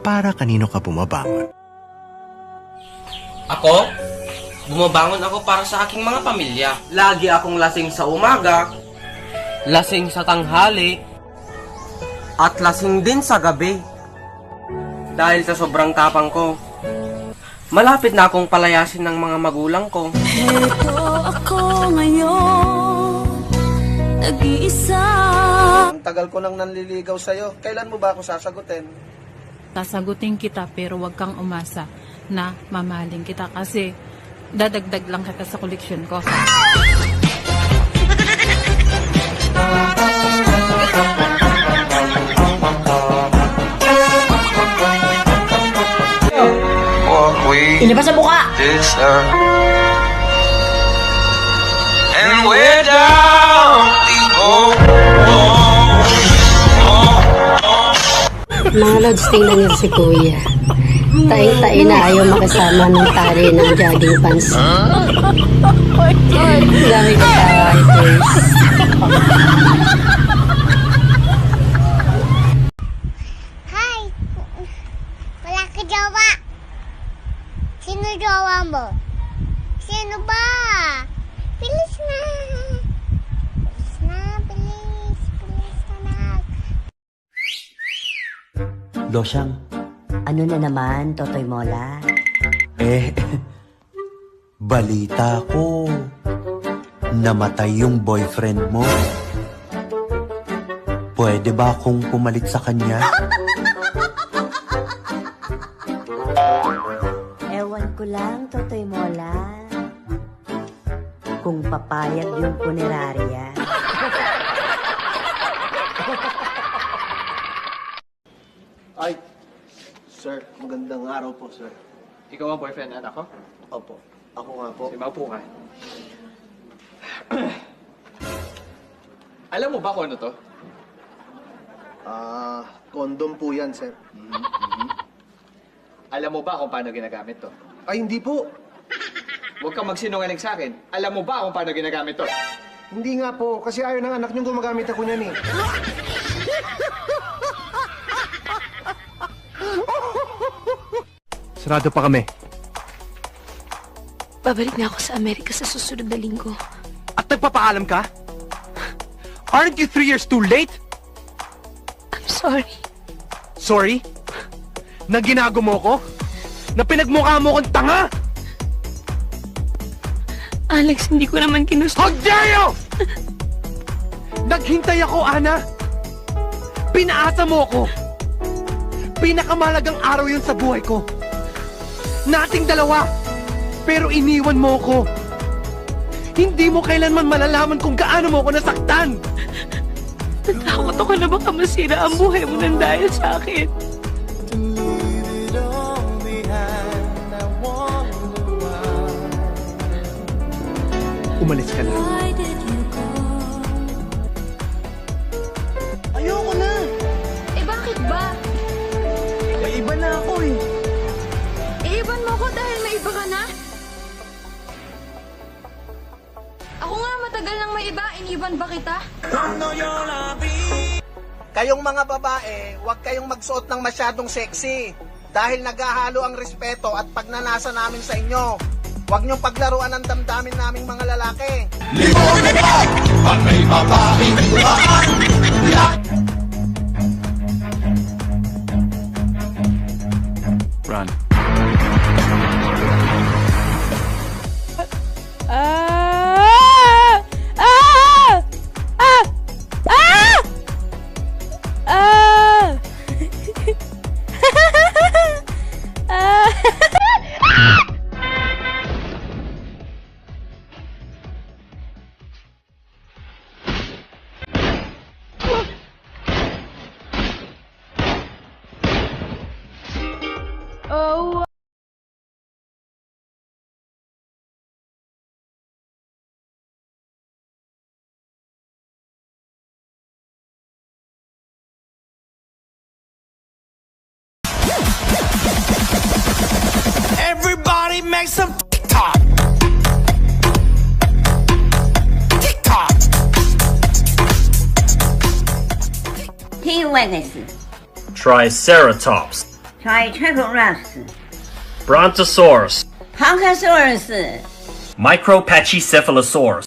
para kanino ka bumabangon? Ako? Bumabangon ako para sa aking mga pamilya. Lagi akong lasing sa umaga, lasing sa tanghali, at lasing din sa gabi. Dahil sa sobrang tapang ko, malapit na akong palayasin ng mga magulang ko. Ito ako ngayon, nag-iisa. Ang tagal ko nang nanliligaw sa'yo. Kailan mo ba ako sasagutin? Sasagutin kita pero wag kang umasa na mamahalin kita kasi dadagdag lang kita sa koleksyon ko. Ilabas sa buka! And we're down we go. Mga lods, tingnan niyo si Kuya. Taing-tae na ayaw makasama ng tali ng jogging pants. Dami ko tawa, guys. Hi! Wala ka jowa! Sino jowa mo? Sino ba? Bilis na! Bilis na, bilis! Bilis na! Losyang, Ano na naman, Totoy Mola? balita ko, namatay yung boyfriend mo. Pwede ba akong pumalit sa kanya? Ewan ko lang, Totoy Mola. Kung papayag yung punerarya. Ay, sir, magandang araw po, sir. Ikaw ang boyfriend, anak ko? Opo, ako nga po. Sige, maupo ka. Alam mo ba kung ano to? Condom po yan, sir. Alam mo ba kung paano ginagamit to? Ay, hindi po. Huwag kang magsinungaling sa akin. Alam mo ba kung paano ginagamit to? Hindi nga po, kasi ayaw ng anak niyong gumagamit ako niyan eh. Sarado pa kami. Babalik na ako sa Amerika sa susunod na linggo. At nagpapaalam ka? Aren't you 3 years too late? I'm sorry. Sorry? Na ginago mo ko? Na pinagmukha mo kong tanga? Alex, hindi ko naman ginusto. How dare you! Naghintay ako, Ana. Pinaasa mo ako. Pinakamalagang araw yun sa buhay ko. Nating dalawa. Pero iniwan mo ako. Hindi mo kailanman malalaman kung gaano mo ako nasaktan. Natakot ako na baka masira ang buhay mo nang dahil sa akin. Umalis ka na. Ayoko na! Eh bakit ba? May iba na ako eh. Iiban mo ko dahil may iba ka na? Ako nga matagal nang may iba, iniban ba kita? Kayong mga babae, huwag kayong magsuot ng masyadong sexy. Dahil naghahalo ang respeto at pagnanasa namin sa inyo. Huwag niyong paglaruan ang damdamin naming mga lalaki. Run. Oh. Everybody make some TikTok. TikTok. Hey, Witness. Triceratops. Triceratops, Brontosaurus, Punkosaurus, Micropachycephalosaurus,